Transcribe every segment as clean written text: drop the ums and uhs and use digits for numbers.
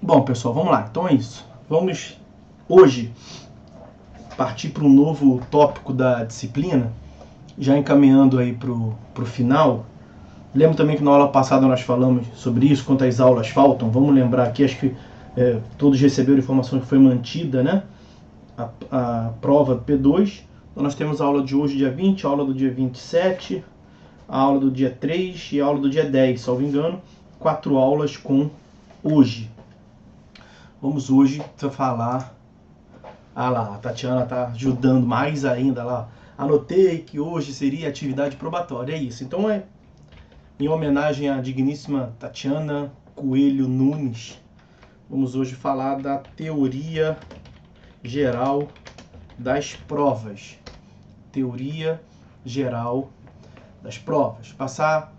Bom, pessoal, vamos lá. Então é isso. Vamos hoje partir para um novo tópico da disciplina, já encaminhando aí para o final. Lembro também que na aula passada nós falamos sobre isso, quantas aulas faltam. Vamos lembrar aqui, acho que todos receberam informação que foi mantida, né? A prova do P2. Então nós temos a aula de hoje, dia 20, a aula do dia 27, a aula do dia 3 e a aula do dia 10, salvo engano. 4 aulas com hoje. Vamos hoje falar... Ah lá, a Tatiana está ajudando mais ainda lá. Anotei que hoje seria atividade probatória, é isso. Então em homenagem à digníssima Tatiana Coelho Nunes, vamos hoje falar da teoria geral das provas. Teoria geral das provas. Passar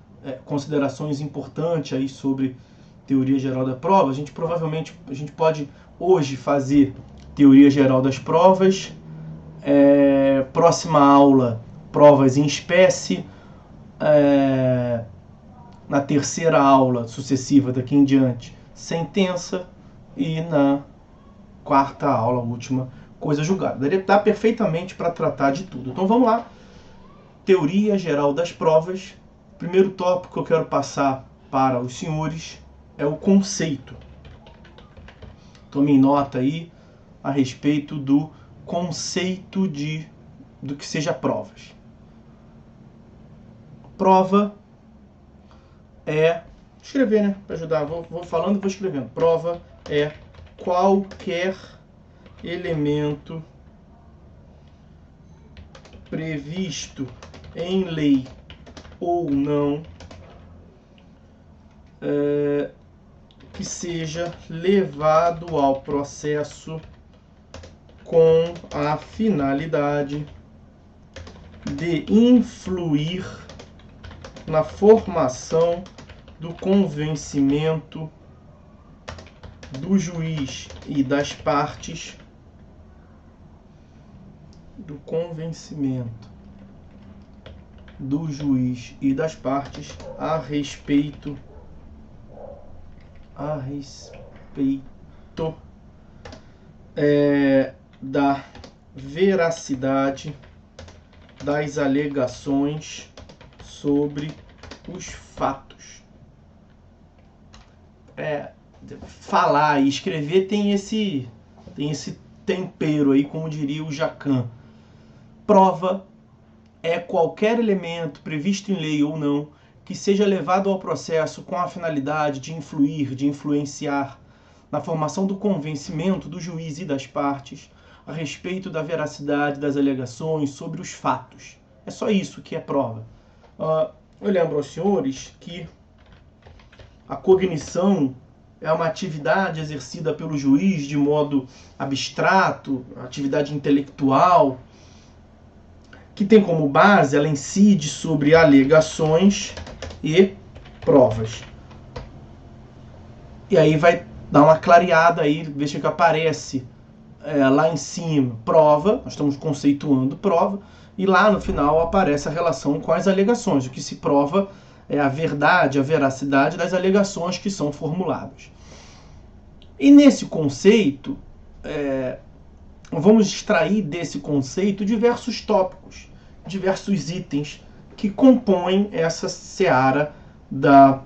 considerações importantes aí sobre teoria geral da prova. A gente pode hoje fazer teoria geral das provas. Próxima aula, provas em espécie. Na terceira aula sucessiva daqui em diante, sentença. E na quarta aula, última, coisa julgada. Dá perfeitamente para tratar de tudo. Então vamos lá. Teoria geral das provas. Primeiro tópico que eu quero passar para os senhores é o conceito. Tomem nota aí a respeito do conceito do que seja provas. Prova é... Escrever, né? Para ajudar. Vou falando e vou escrevendo. Prova é qualquer elemento previsto em lei ou não que seja levado ao processo com a finalidade de influir na formação do convencimento do juiz e das partes, do convencimento do juiz e das partes a respeito da veracidade das alegações sobre os fatos. Falar e escrever tem esse tempero aí, como diria o Jacan. Prova é qualquer elemento previsto em lei ou não que seja levado ao processo com a finalidade de influir, de influenciar na formação do convencimento do juiz e das partes a respeito da veracidade das alegações sobre os fatos. É só isso que é prova. Eu lembro aos senhores que a cognição é uma atividade exercida pelo juiz de modo abstrato, atividade intelectual, que tem como base, ela incide sobre alegações e provas. E aí vai dar uma clareada aí, veja que aparece lá em cima, prova, nós estamos conceituando prova, e lá no final aparece a relação com as alegações. O que se prova é a verdade, a veracidade das alegações que são formuladas. E nesse conceito, vamos extrair desse conceito diversos tópicos, diversos itens que compõem essa seara da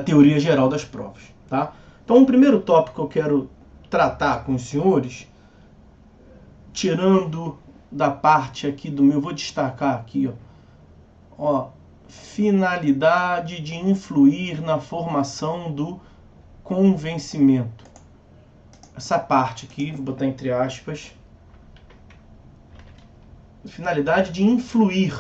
teoria geral das provas. Tá? Então, o primeiro tópico que eu quero tratar com os senhores, tirando da parte aqui do meu, vou destacar aqui, finalidade de influir na formação do convencimento. Essa parte aqui, vou botar entre aspas, finalidade de influir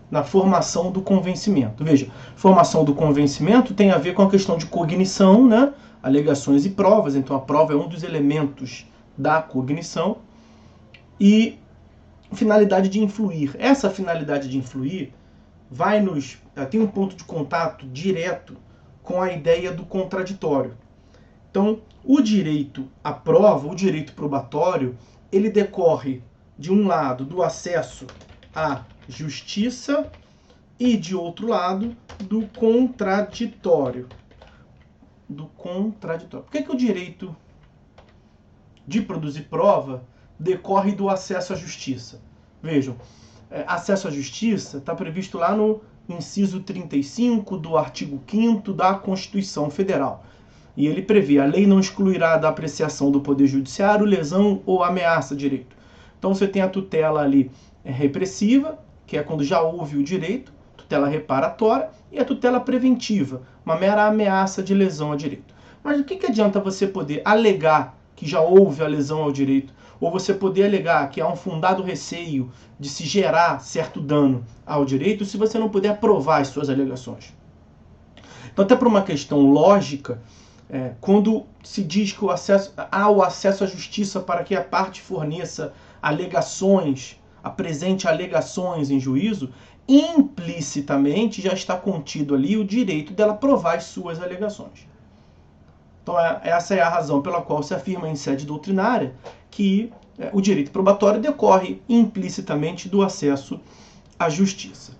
na formação do convencimento. Veja, formação do convencimento tem a ver com a questão de cognição, né? Alegações e provas. Então a prova é um dos elementos da cognição. E finalidade de influir. Essa finalidade de influir tem um ponto de contato direto com a ideia do contraditório. Então, o direito à prova, o direito probatório, ele decorre, de um lado, do acesso à justiça e, de outro lado, do contraditório. do contraditório. Por que o direito de produzir prova decorre do acesso à justiça? Vejam, acesso à justiça está previsto lá no inciso 35 do artigo 5º da Constituição Federal. E ele prevê: a lei não excluirá da apreciação do Poder Judiciário lesão ou ameaça a direito. Então você tem a tutela ali repressiva, que é quando já houve o direito, tutela reparatória, e a tutela preventiva, uma mera ameaça de lesão a direito. Mas o que adianta você poder alegar que já houve a lesão ao direito, ou você poder alegar que há um fundado receio de se gerar certo dano ao direito, se você não puder provar as suas alegações? Então, até por uma questão lógica, quando se diz que há o acesso à justiça para que a parte forneça alegações, apresente alegações em juízo, implicitamente já está contido ali o direito dela provar as suas alegações. Então, essa é a razão pela qual se afirma em sede doutrinária que o direito probatório decorre implicitamente do acesso à justiça.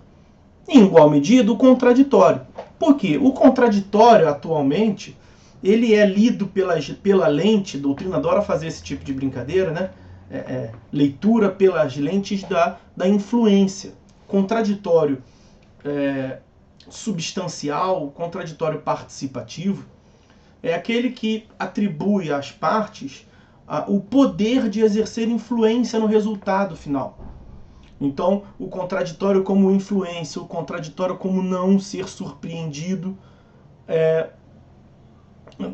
Em igual medida, o contraditório. Por quê? O contraditório, atualmente, ele é lido pela lente, a doutrina adora fazer esse tipo de brincadeira, né? Leitura pelas lentes da influência. Contraditório substancial, contraditório participativo, é aquele que atribui às partes o poder de exercer influência no resultado final. Então, o contraditório como influência, o contraditório como não ser surpreendido,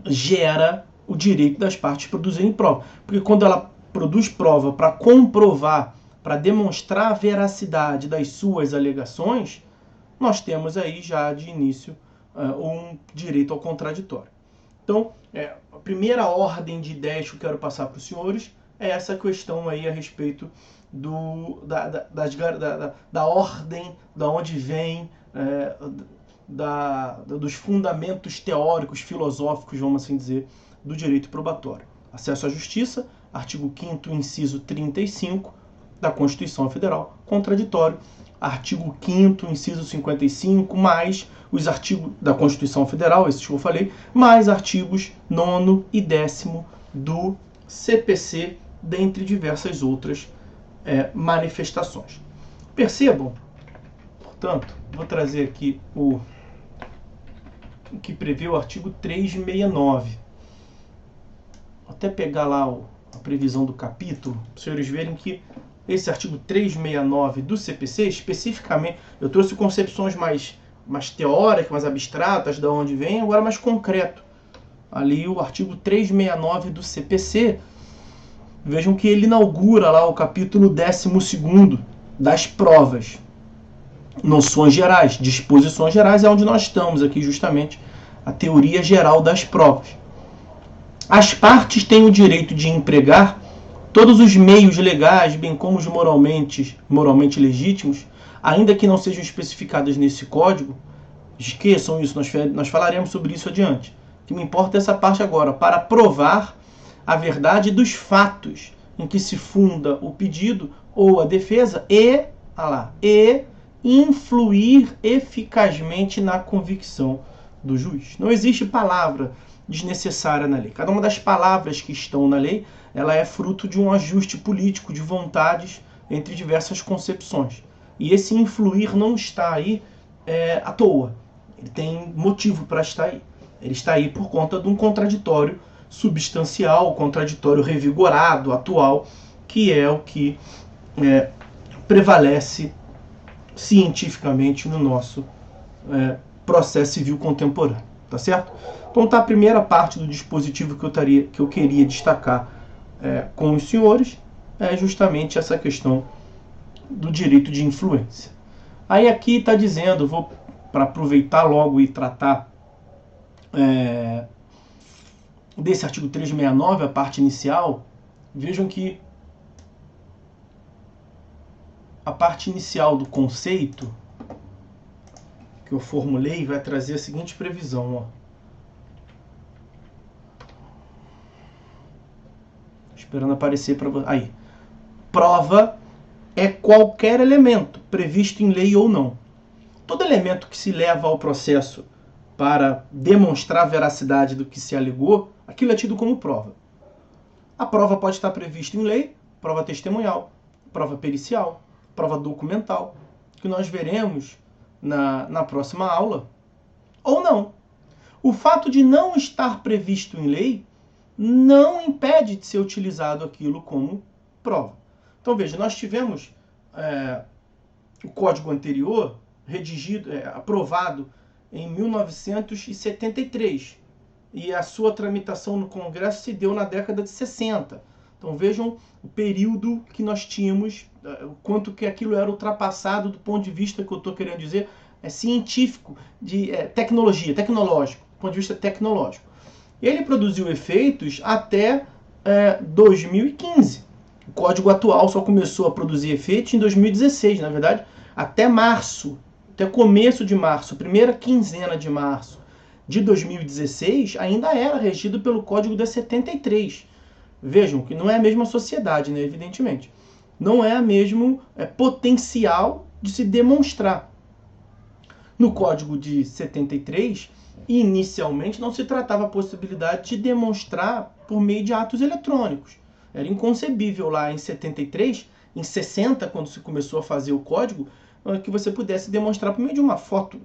gera o direito das partes produzirem prova. Porque quando ela produz prova para comprovar, para demonstrar a veracidade das suas alegações, nós temos aí já de início um direito ao contraditório. Então, a primeira ordem de ideias que eu quero passar para os senhores é essa questão aí a respeito da ordem, da onde vem, dos fundamentos teóricos, filosóficos, vamos assim dizer, do direito probatório. Acesso à justiça, artigo 5º, inciso 35 da Constituição Federal, contraditório, artigo 5º, inciso 55, mais os artigos da Constituição Federal, esses que eu falei, mais artigos 9º e 10º do CPC, dentre diversas outras manifestações. Percebam, portanto, vou trazer aqui o que prevê o artigo 369. Vou até pegar lá a previsão do capítulo, para os senhores verem que esse artigo 369 do CPC, especificamente, eu trouxe concepções mais teóricas, mais abstratas, de onde vem, agora mais concreto. Ali o artigo 369 do CPC, vejam que ele inaugura lá o capítulo 12º das provas. Noções gerais, disposições gerais, é onde nós estamos aqui justamente, a teoria geral das provas. As partes têm o direito de empregar todos os meios legais, bem como os moralmente legítimos, ainda que não sejam especificados nesse código. Esqueçam isso, nós falaremos sobre isso adiante. O que me importa é essa parte agora, para provar a verdade dos fatos em que se funda o pedido ou a defesa e influir eficazmente na convicção do juiz. Não existe palavra desnecessária na lei. Cada uma das palavras que estão na lei, ela é fruto de um ajuste político de vontades entre diversas concepções. E esse influir não está aí à toa. Ele tem motivo para estar aí. Ele está aí por conta de um contraditório substancial, contraditório revigorado, atual, que é o que prevalece cientificamente no nosso processo civil contemporâneo. Tá certo? Então tá a primeira parte do dispositivo que eu queria destacar com os senhores, é justamente essa questão do direito de influência. Aí aqui está dizendo, vou para aproveitar logo e tratar desse artigo 369, a parte inicial. Vejam que a parte inicial do conceito que eu formulei vai trazer a seguinte previsão, ó. Esperando aparecer para você. Aí. Prova é qualquer elemento previsto em lei ou não. Todo elemento que se leva ao processo para demonstrar a veracidade do que se alegou, aquilo é tido como prova. A prova pode estar prevista em lei, prova testemunhal, prova pericial, prova documental, que nós veremos na próxima aula, ou não. O fato de não estar previsto em lei não impede de ser utilizado aquilo como prova. Então veja, nós tivemos o código anterior redigido, aprovado em 1973 e a sua tramitação no Congresso se deu na década de 60. Então vejam o período que nós tínhamos, o quanto que aquilo era ultrapassado do ponto de vista que eu estou querendo dizer científico, de tecnológico, do ponto de vista tecnológico. Ele produziu efeitos até 2015. O código atual só começou a produzir efeitos em 2016, na verdade, até março, até começo de março, primeira quinzena de março de 2016, ainda era regido pelo código de 73. Vejam que não é a mesma sociedade, né, evidentemente. Não é o mesmo potencial de se demonstrar. No código de 73, inicialmente não se tratava a possibilidade de demonstrar por meio de atos eletrônicos. Era inconcebível lá em 73, em 60, quando se começou a fazer o código, que você pudesse demonstrar por meio de uma foto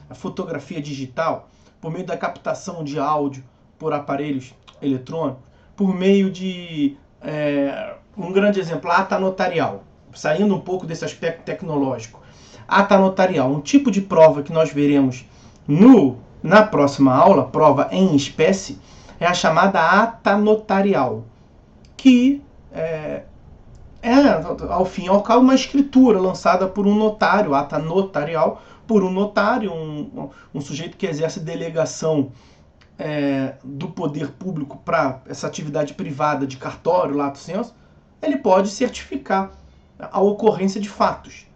a fotografia digital, por meio da captação de áudio por aparelhos eletrônicos, por meio de um grande exemplo, a ata notarial, saindo um pouco desse aspecto tecnológico. Ata notarial, um tipo de prova que nós veremos na próxima aula, prova em espécie, é a chamada ata notarial, que ao fim e ao cabo, uma escritura lançada por um notário, ata notarial, por um notário, um sujeito que exerce delegação do poder público para essa atividade privada de cartório, lato sensu, ele pode certificar a ocorrência de fatos.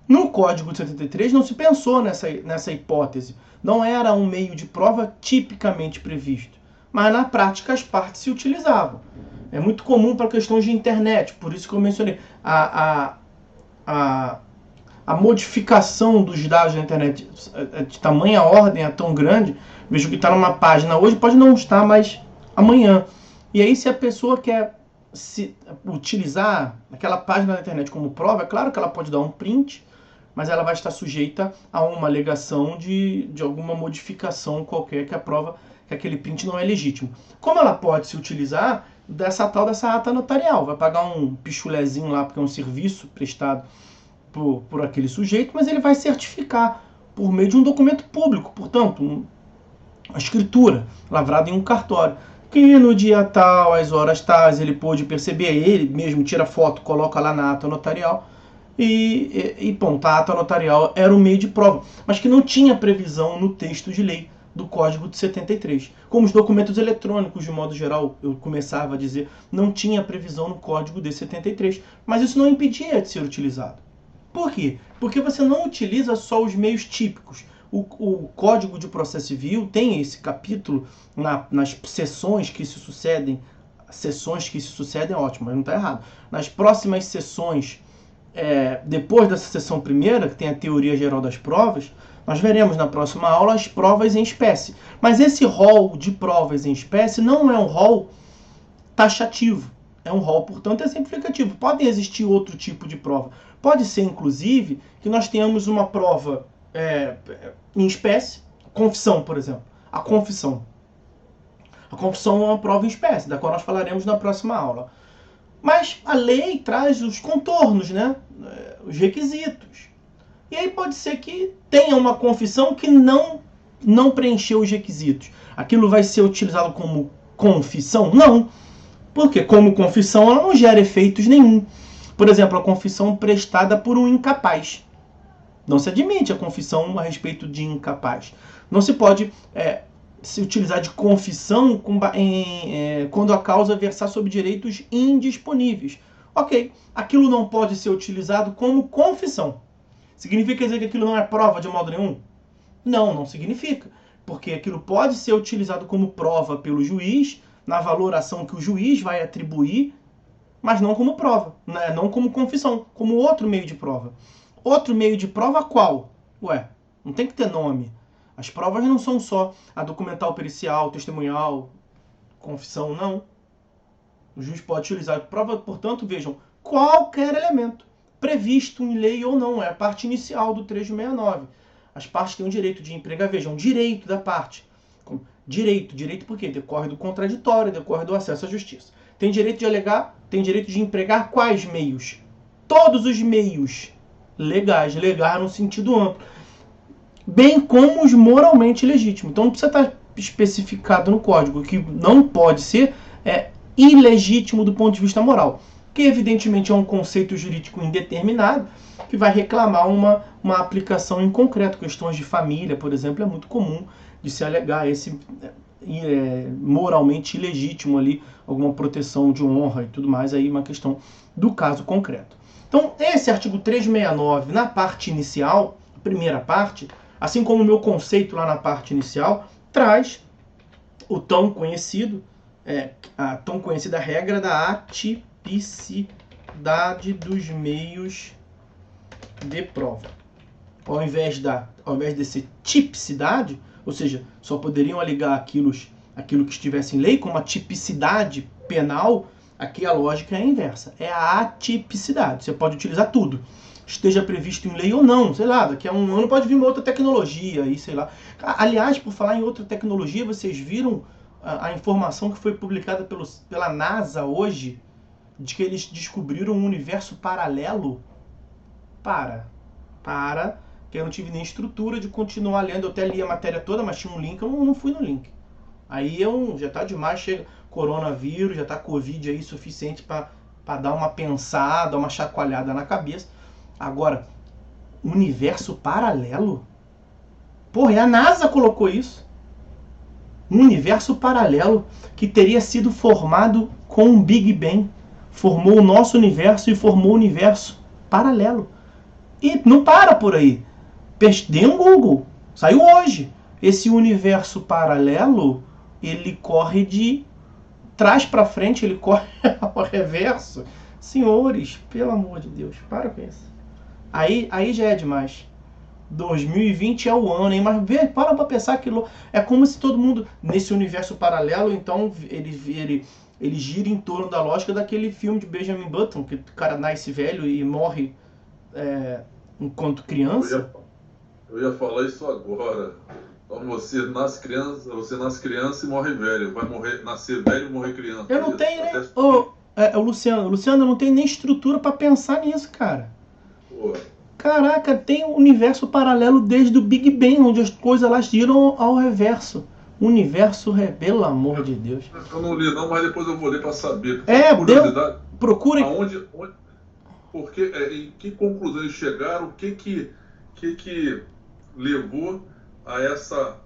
No Código de 73 não se pensou nessa hipótese, não era um meio de prova tipicamente previsto, mas na prática as partes se utilizavam. É muito comum para questões de internet, por isso que eu mencionei. A modificação dos dados da internet de tamanha ordem, é tão grande, vejo que está numa página hoje, pode não estar mais amanhã. E aí se a pessoa quer utilizar aquela página da internet como prova, é claro que ela pode dar um print, mas ela vai estar sujeita a uma alegação de alguma modificação qualquer que a prova que aquele print não é legítimo. Como ela pode se utilizar dessa ata notarial? Vai pagar um pichulezinho lá, porque é um serviço prestado por aquele sujeito, mas ele vai certificar por meio de um documento público, portanto, uma escritura lavrada em um cartório, que no dia tal, às horas tais, ele pôde perceber, ele mesmo tira foto, coloca lá na ata notarial, e ponto, a ata notarial era um meio de prova, mas que não tinha previsão no texto de lei do Código de 73. Como os documentos eletrônicos, de modo geral, eu começava a dizer, não tinha previsão no Código de 73, mas isso não impedia de ser utilizado. Por quê? Porque você não utiliza só os meios típicos. O Código de Processo Civil tem esse capítulo nas sessões que se sucedem. Sessões que se sucedem, ótimo, mas não está errado. Nas próximas sessões, depois dessa sessão primeira, que tem a teoria geral das provas, nós veremos na próxima aula as provas em espécie. Mas esse rol de provas em espécie não é um rol taxativo. É um rol, portanto, exemplificativo. Pode existir outro tipo de prova. Pode ser, inclusive, que nós tenhamos uma prova em espécie, confissão, por exemplo. A confissão. A confissão é uma prova em espécie, da qual nós falaremos na próxima aula. Mas a lei traz os contornos, né? Os requisitos. E aí pode ser que tenha uma confissão que não preencheu os requisitos. Aquilo vai ser utilizado como confissão? Não. Porque como confissão ela não gera efeitos nenhum. Por exemplo, a confissão prestada por um incapaz. Não se admite a confissão a respeito de incapaz. Não se pode se utilizar de confissão quando a causa versar sobre direitos indisponíveis. Ok, aquilo não pode ser utilizado como confissão. Significa dizer que aquilo não é prova de modo nenhum? Não, não significa. Porque aquilo pode ser utilizado como prova pelo juiz, na valoração que o juiz vai atribuir, mas não como prova, né? Não como confissão, como outro meio de prova. Outro meio de prova qual? Ué, não tem que ter nome. As provas não são só a documental, pericial, testemunhal, confissão, não. O juiz pode utilizar a prova, portanto, vejam, qualquer elemento previsto em lei ou não, é a parte inicial do 369. As partes têm o direito de empregar, vejam, direito da parte. Direito por quê? Decorre do contraditório, decorre do acesso à justiça. Tem direito de alegar, tem direito de empregar quais meios? Todos os meios legais no sentido amplo, bem como os moralmente legítimos. Então não precisa estar especificado no código, que não pode ser ilegítimo do ponto de vista moral, que evidentemente é um conceito jurídico indeterminado, que vai reclamar uma aplicação em concreto. Questões de família, por exemplo, é muito comum de se alegar esse moralmente ilegítimo ali, alguma proteção de honra e tudo mais, aí uma questão do caso concreto. Então, esse artigo 369, na parte inicial, primeira parte, assim como o meu conceito lá na parte inicial, traz o tão conhecido, a tão conhecida regra da atipicidade dos meios de prova. Ao invés de ser tipicidade, ou seja, só poderiam alegar aquilo que estivesse em lei, como a tipicidade penal, aqui a lógica é a inversa. É a atipicidade. Você pode utilizar tudo. Esteja previsto em lei ou não. Sei lá, daqui a um ano pode vir uma outra tecnologia, aí, sei lá. Aliás, por falar em outra tecnologia, vocês viram a informação que foi publicada pela NASA hoje, de que eles descobriram um universo paralelo? Que eu não tive nem estrutura de continuar lendo. Eu até li a matéria toda, mas tinha um link, eu não fui no link. Aí já tá demais, chega coronavírus, já tá Covid aí suficiente para dar uma pensada, uma chacoalhada na cabeça. Agora, universo paralelo? Porra, e a NASA colocou isso. Um universo paralelo que teria sido formado com um Big Bang. Formou o nosso universo e formou o universo paralelo. E não para por aí. Dê um Google. Saiu hoje. Esse universo paralelo, ele corre de trás para frente, ele corre ao reverso. Senhores, pelo amor de Deus, para com isso. Aí já é demais. 2020 é o ano, hein? Mas para pensar que é como se todo mundo, nesse universo paralelo, então ele gira em torno da lógica daquele filme de Benjamin Button, que o cara nasce velho e morre enquanto criança. Eu ia falar isso agora. Então você nasce criança e morre velho. Vai nascer velho e morrer criança. Eu não tenho nem... o Luciano, eu não tenho nem estrutura para pensar nisso, cara. Pô. Caraca, tem um universo paralelo desde o Big Bang, onde as coisas lá giram ao reverso. Universo, pelo amor de Deus. Eu não li não, mas depois eu vou ler para saber. Curiosidade. Procure. Porque, em que conclusão eles chegaram? O que levou a essa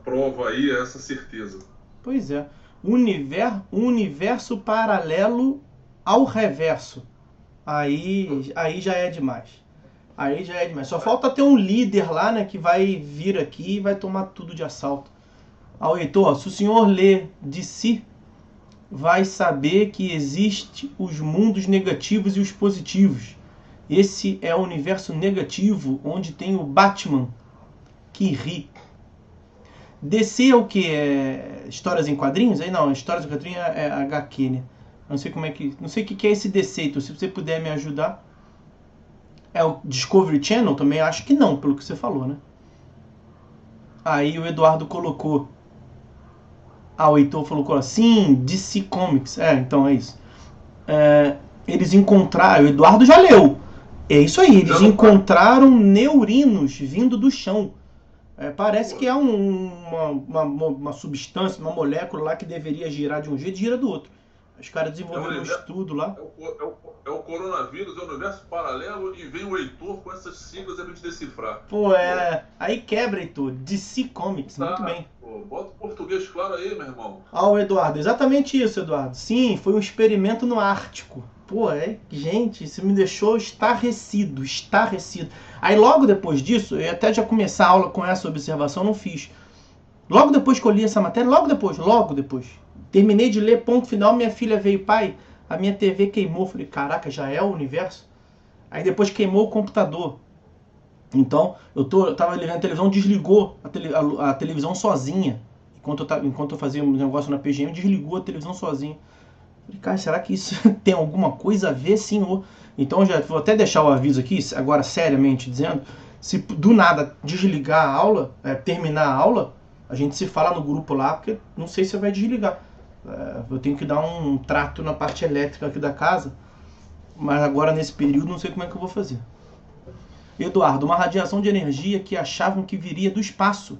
prova aí, a essa certeza? Pois é. Universo paralelo ao reverso. Aí já é demais. Só falta ter um líder lá, né, que vai vir aqui e vai tomar tudo de assalto. Heitor, se o senhor lê de si, vai saber que existe os mundos negativos e os positivos. Esse é o universo negativo, onde tem o Batman que ri. DC é o que? Histórias em quadrinhos? Aí não, histórias em quadrinhos é HQ, né? Não sei o que é esse DC, então se você puder me ajudar. É o Discovery Channel? Também acho que não, pelo que você falou, né? Aí o Eduardo colocou. O Heitor colocou assim, DC Comics. Então é isso. Eles encontraram, o Eduardo já leu. É isso aí, eles encontraram neurinos vindo do chão. Parece que é uma substância, uma molécula lá que deveria girar de um jeito e gira do outro. Os caras desenvolveram um estudo lá. É o coronavírus, é o universo paralelo e vem o Heitor com essas siglas pra gente decifrar. Aí quebra, Heitor. DC Comics, muito bem. Bota o português claro aí, meu irmão. O Eduardo, exatamente isso, Eduardo. Sim, foi um experimento no Ártico. Gente, isso me deixou estarrecido. Aí logo depois disso, eu até já começar a aula com essa observação, não fiz. Logo depois que eu li essa matéria, logo depois. Terminei de ler, ponto final, minha filha veio, pai, a minha TV queimou. Falei, caraca, já é o universo? Aí depois queimou o computador. Então, eu tava vendo a televisão, desligou a televisão sozinha. Enquanto eu fazia um negócio na PGM, desligou a televisão sozinha. Falei, cara, será que isso tem alguma coisa a ver, senhor? Então, já vou até deixar o aviso aqui, agora seriamente dizendo, se do nada desligar a aula, terminar a aula, a gente se fala no grupo lá, porque não sei se vai desligar. Eu tenho que dar um trato na parte elétrica aqui da casa, mas agora nesse período não sei como é que eu vou fazer. Eduardo, uma radiação de energia que achavam que viria do espaço,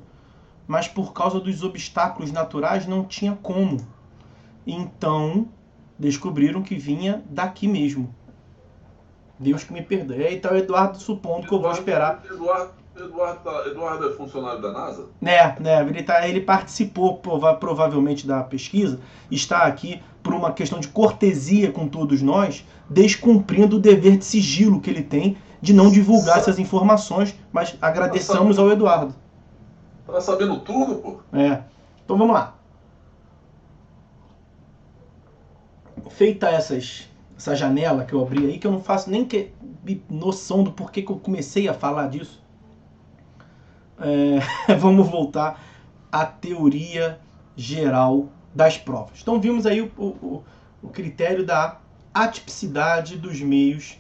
mas por causa dos obstáculos naturais não tinha como. Então, descobriram que vinha daqui mesmo. Deus que me perdoe. Então, Eduardo, supondo que eu vou esperar. Eduardo é funcionário da NASA? Ele participou provavelmente da pesquisa, está aqui por uma questão de cortesia com todos nós, descumprindo o dever de sigilo que ele tem de não divulgar essas informações, mas agradecemos ao Eduardo. Tá sabendo tudo, pô? Então vamos lá. Feita essa janela que eu abri aí, que eu não faço nem noção do porquê que eu comecei a falar disso. Vamos voltar à teoria geral das provas. Então vimos aí o critério da atipicidade dos meios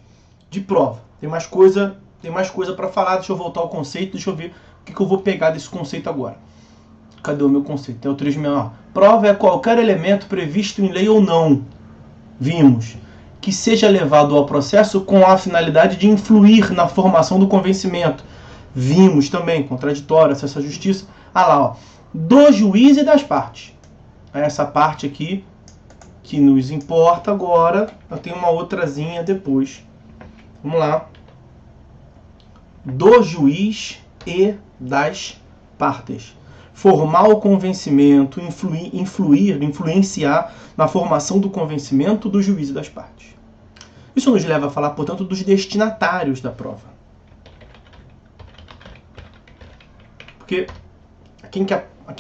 de prova. Tem mais coisa para falar. Deixa eu voltar ao conceito. Deixa eu ver o que eu vou pegar desse conceito agora. Cadê o meu conceito? É o 3.6. Prova é qualquer elemento previsto em lei ou não. Vimos. Que seja levado ao processo com a finalidade de influir na formação do convencimento. Vimos também. Contraditório, acesso à justiça. Do juiz e das partes. Essa parte aqui que nos importa agora. Eu tenho uma outrazinha depois. Vamos lá. Do juiz e das partes. Formar o convencimento, influenciar na formação do convencimento do juiz e das partes. Isso nos leva a falar, portanto, dos destinatários da prova. Porque a quem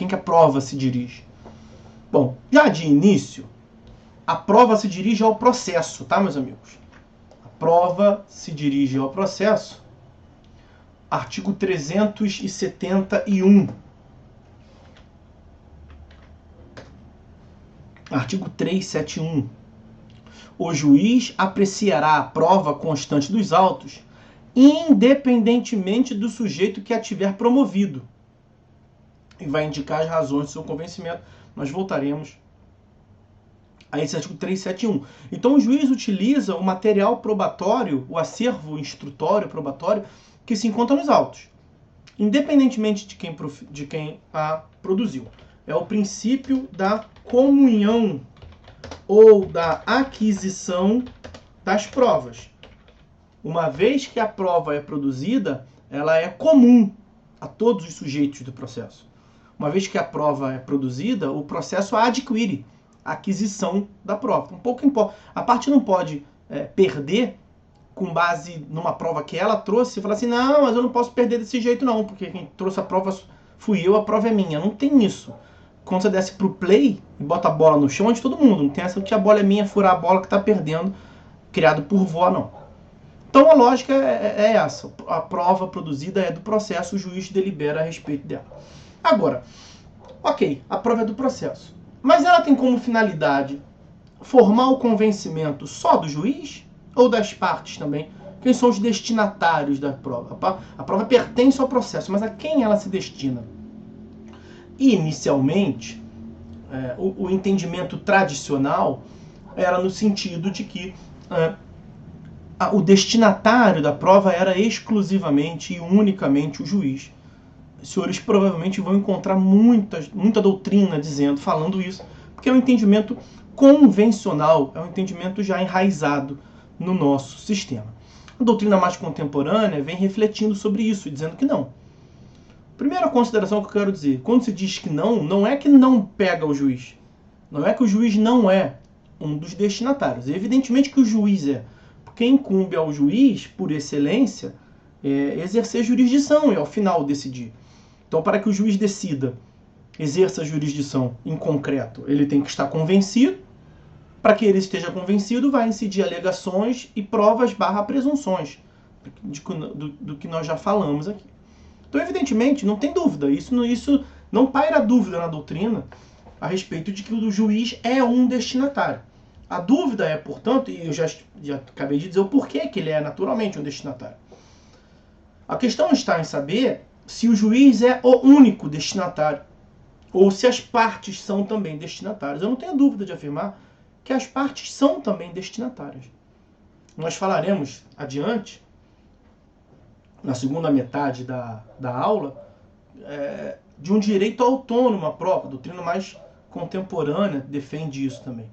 que a prova se dirige? Bom, já de início, a prova se dirige ao processo, tá, meus amigos? A prova se dirige ao processo. Artigo 371. Artigo 371. O juiz apreciará a prova constante dos autos, independentemente do sujeito que a tiver promovido, e vai indicar as razões do seu convencimento. Nós voltaremos a esse artigo 371. Então, o juiz utiliza o material probatório, o acervo instrutório probatório, que se encontra nos autos, independentemente de quem a produziu. É o princípio da comunhão ou da aquisição das provas. Uma vez que a prova é produzida, ela é comum a todos os sujeitos do processo. Uma vez que a prova é produzida, o processo adquire a aquisição da prova. Um pouco importa. A parte não pode perder com base numa prova que ela trouxe e falar assim, não, mas eu não posso perder desse jeito não, porque quem trouxe a prova fui eu, a prova é minha. Não tem isso. Quando você desce pro play e bota a bola no chão, é de todo mundo. Não tem essa que a bola é minha, furar a bola que tá perdendo, criado por vó, não. Então a lógica é essa. A prova produzida é do processo, o juiz delibera a respeito dela. Agora, ok, a prova é do processo. Mas ela tem como finalidade formar o convencimento só do juiz ou das partes também? Quem são os destinatários da prova? A prova pertence ao processo, mas a quem ela se destina? Inicialmente, o entendimento tradicional era no sentido de que o destinatário da prova era exclusivamente e unicamente o juiz. Os senhores provavelmente vão encontrar muita doutrina falando isso, porque é um entendimento convencional, é um entendimento já enraizado no nosso sistema. A doutrina mais contemporânea vem refletindo sobre isso e dizendo que não. Primeira consideração que eu quero dizer, quando se diz que não é que não pega o juiz. Não é que o juiz não é um dos destinatários. Evidentemente que o juiz é. Porque incumbe ao juiz, por excelência, exercer jurisdição e ao final decidir. Então, para que o juiz decida, exerça a jurisdição em concreto, ele tem que estar convencido. Para que ele esteja convencido, vai incidir alegações e provas / presunções. do que nós já falamos aqui. Então, evidentemente, não tem dúvida, isso não paira dúvida na doutrina a respeito de que o juiz é um destinatário. A dúvida é, portanto, e eu já acabei de dizer o porquê que ele é naturalmente um destinatário. A questão está em saber se o juiz é o único destinatário ou se as partes são também destinatárias. Eu não tenho dúvida de afirmar que as partes são também destinatárias. Nós falaremos adiante, na segunda metade da aula, de um direito autônomo à prova. A doutrina mais contemporânea defende isso também.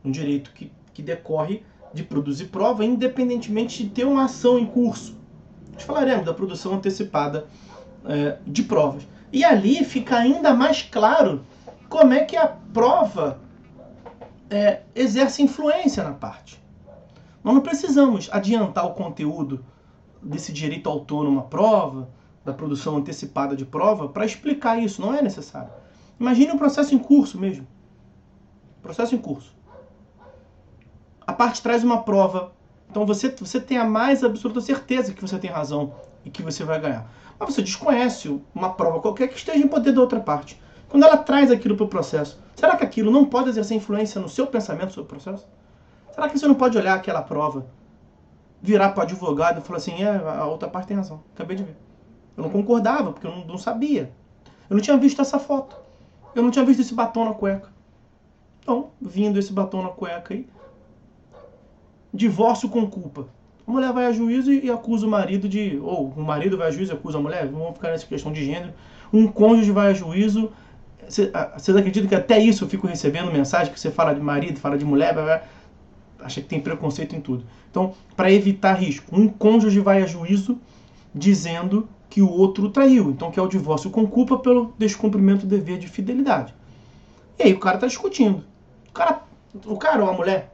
Um direito que decorre de produzir prova independentemente de ter uma ação em curso. Nós falaremos da produção antecipada de provas. E ali fica ainda mais claro como é que a prova exerce influência na parte. Nós não precisamos adiantar o conteúdo desse direito autônomo à prova, da produção antecipada de prova, para explicar isso. Não é necessário. Imagine um processo em curso mesmo. Processo em curso. A parte traz uma prova. Então você tem a mais absoluta certeza que você tem razão e que você vai ganhar. Mas você desconhece uma prova qualquer que esteja em poder da outra parte. Quando ela traz aquilo para o processo, será que aquilo não pode exercer influência no seu pensamento sobre o processo? Será que você não pode olhar aquela prova, virar para o advogado e falar assim, a outra parte tem razão, acabei de ver. Eu não concordava, porque eu não sabia. Eu não tinha visto essa foto. Eu não tinha visto esse batom na cueca. Então, vindo esse batom na cueca aí, divórcio com culpa. A mulher vai a juízo e acusa o marido de... Ou o marido vai a juízo e acusa a mulher. Vamos ficar nessa questão de gênero. Um cônjuge vai a juízo. Vocês acreditam que até isso eu fico recebendo mensagem que você fala de marido, fala de mulher, acha que tem preconceito em tudo. Então, para evitar risco, um cônjuge vai a juízo dizendo que o outro traiu. Então, que é o divórcio com culpa pelo descumprimento do dever de fidelidade. E aí o cara está discutindo. O cara ou a mulher...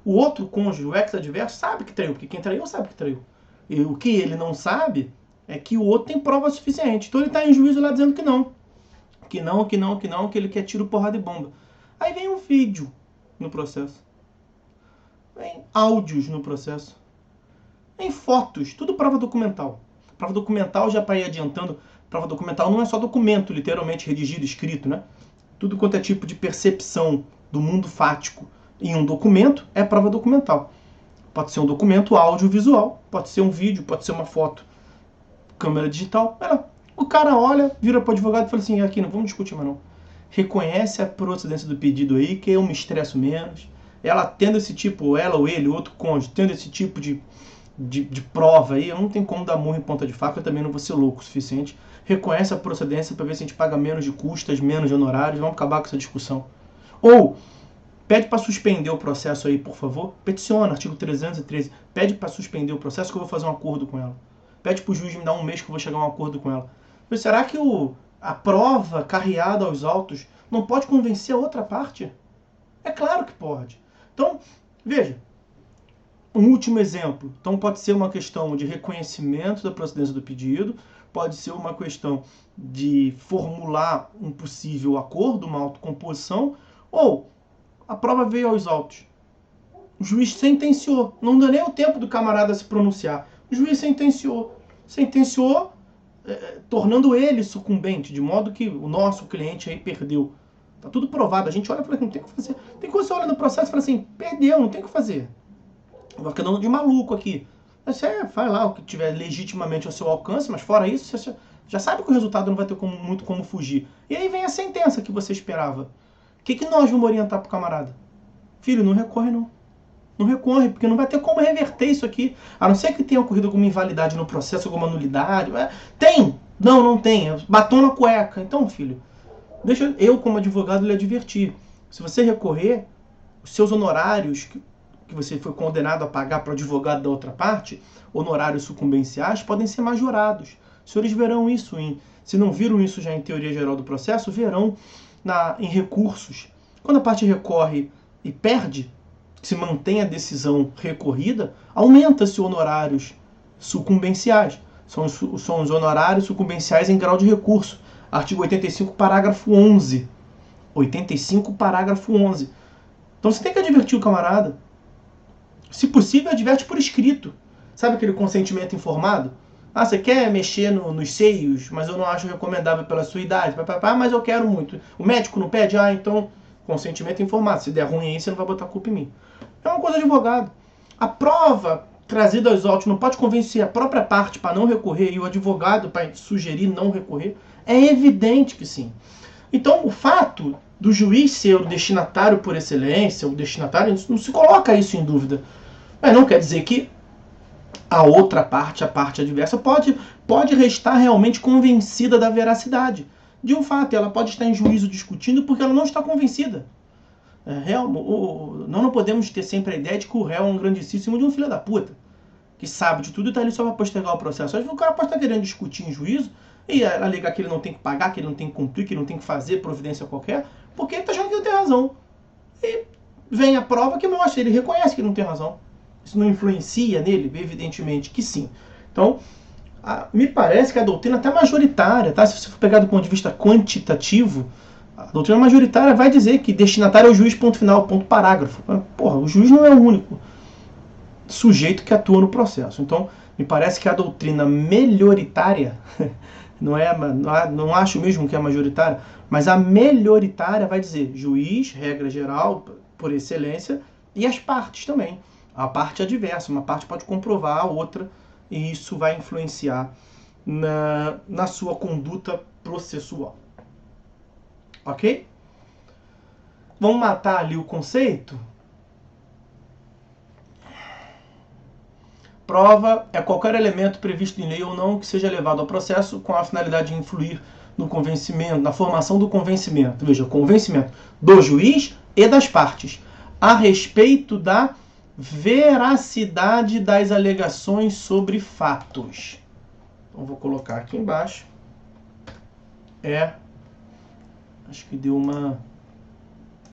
O outro cônjuge, o ex-adverso, sabe que traiu, porque quem traiu sabe que traiu. E o que ele não sabe é que o outro tem prova suficiente. Então ele está em juízo lá dizendo que não. Que ele quer tiro, porrada e bomba. Aí vem um vídeo no processo. Vem áudios no processo. Vem fotos, tudo prova documental. Prova documental, já para ir adiantando, prova documental não é só documento literalmente redigido, escrito, né? Tudo quanto é tipo de percepção do mundo fático em um documento é prova documental. Pode ser um documento audiovisual, pode ser um vídeo, pode ser uma foto, câmera digital. O cara olha, vira para o advogado e fala assim, aqui não vamos discutir mais não. Reconhece a procedência do pedido aí, que eu me estresso menos. Ela tendo esse tipo, ela ou ele, outro cônjuge, tendo esse tipo de prova aí, eu não tenho como dar murro em ponta de faca, eu também não vou ser louco o suficiente. Reconhece a procedência para ver se a gente paga menos de custas, menos de honorários, vamos acabar com essa discussão. Ou pede para suspender o processo aí, por favor. Peticiona, artigo 313. Pede para suspender o processo que eu vou fazer um acordo com ela. Pede para o juiz me dar um mês que eu vou chegar a um acordo com ela. Mas será que a prova carreada aos autos não pode convencer a outra parte? É claro que pode. Então, veja. Um último exemplo. Então pode ser uma questão de reconhecimento da procedência do pedido. Pode ser uma questão de formular um possível acordo, uma autocomposição. Ou a prova veio aos autos. O juiz sentenciou. Não deu nem o tempo do camarada se pronunciar. O juiz sentenciou. Sentenciou, tornando ele sucumbente, de modo que o nosso cliente aí perdeu. Tá tudo provado. A gente olha e fala, não tem o que fazer. Tem que você olha no processo e fala assim, perdeu, não tem o que fazer. Vai ficar dando de maluco aqui. Você faz lá o que tiver legitimamente ao seu alcance, mas fora isso, você já sabe que o resultado não vai ter muito como fugir. E aí vem a sentença que você esperava. O que nós vamos orientar pro camarada? Filho, não recorre não. Não recorre, porque não vai ter como reverter isso aqui. A não ser que tenha ocorrido alguma invalidade no processo, alguma nulidade. Tem! Não tem. Batom na cueca. Então, filho, deixa eu, como advogado, lhe advertir. Se você recorrer, os seus honorários que você foi condenado a pagar para o advogado da outra parte, honorários sucumbenciais, podem ser majorados. Os senhores verão isso, se não viram isso já em teoria geral do processo, verão em recursos. Quando a parte recorre e perde, se mantém a decisão recorrida, aumenta-se honorários sucumbenciais. São os honorários sucumbenciais em grau de recurso. Artigo 85, parágrafo 11. 85, parágrafo 11. Então você tem que advertir o camarada. Se possível, adverte por escrito. Sabe aquele consentimento informado? Ah, você quer mexer nos seios, mas eu não acho recomendável pela sua idade, mas eu quero muito. O médico não pede? Ah, então, consentimento informado. Se der ruim aí, você não vai botar a culpa em mim. É uma coisa de advogado. A prova trazida aos autos não pode convencer a própria parte para não recorrer e o advogado para sugerir não recorrer? É evidente que sim. Então, o fato do juiz ser o destinatário por excelência, o destinatário, não se coloca isso em dúvida. Mas não quer dizer que a outra parte, a parte adversa, pode restar realmente convencida da veracidade de um fato. Ela pode estar em juízo discutindo porque ela não está convencida. Nós não podemos ter sempre a ideia de que o réu é um grandíssimo de um filho da puta, que sabe de tudo e está ali só para postergar o processo. Às vezes o cara pode estar querendo discutir em juízo e alegar que ele não tem que pagar, que ele não tem que cumprir, que ele não tem que fazer providência qualquer, porque ele está achando que ele tem razão. E vem a prova que mostra, ele reconhece que não tem razão. Isso não influencia nele? Evidentemente que sim. Então, me parece que a doutrina até majoritária, tá? Se você for pegar do ponto de vista quantitativo, a doutrina majoritária vai dizer que destinatário é o juiz, ponto final, ponto parágrafo. Porra, o juiz não é o único sujeito que atua no processo. Então, me parece que a doutrina melhoritária, não acho mesmo que é majoritária, mas a melhoritária vai dizer juiz, regra geral, por excelência, e as partes também. A parte adversa, uma parte pode comprovar a outra, e isso vai influenciar na sua conduta processual. Ok? Vamos matar ali o conceito? Prova é qualquer elemento previsto em lei ou não que seja levado ao processo com a finalidade de influir no convencimento, na formação do convencimento. Veja, convencimento do juiz e das partes a respeito da veracidade das alegações sobre fatos. Então vou colocar aqui embaixo. Acho que deu uma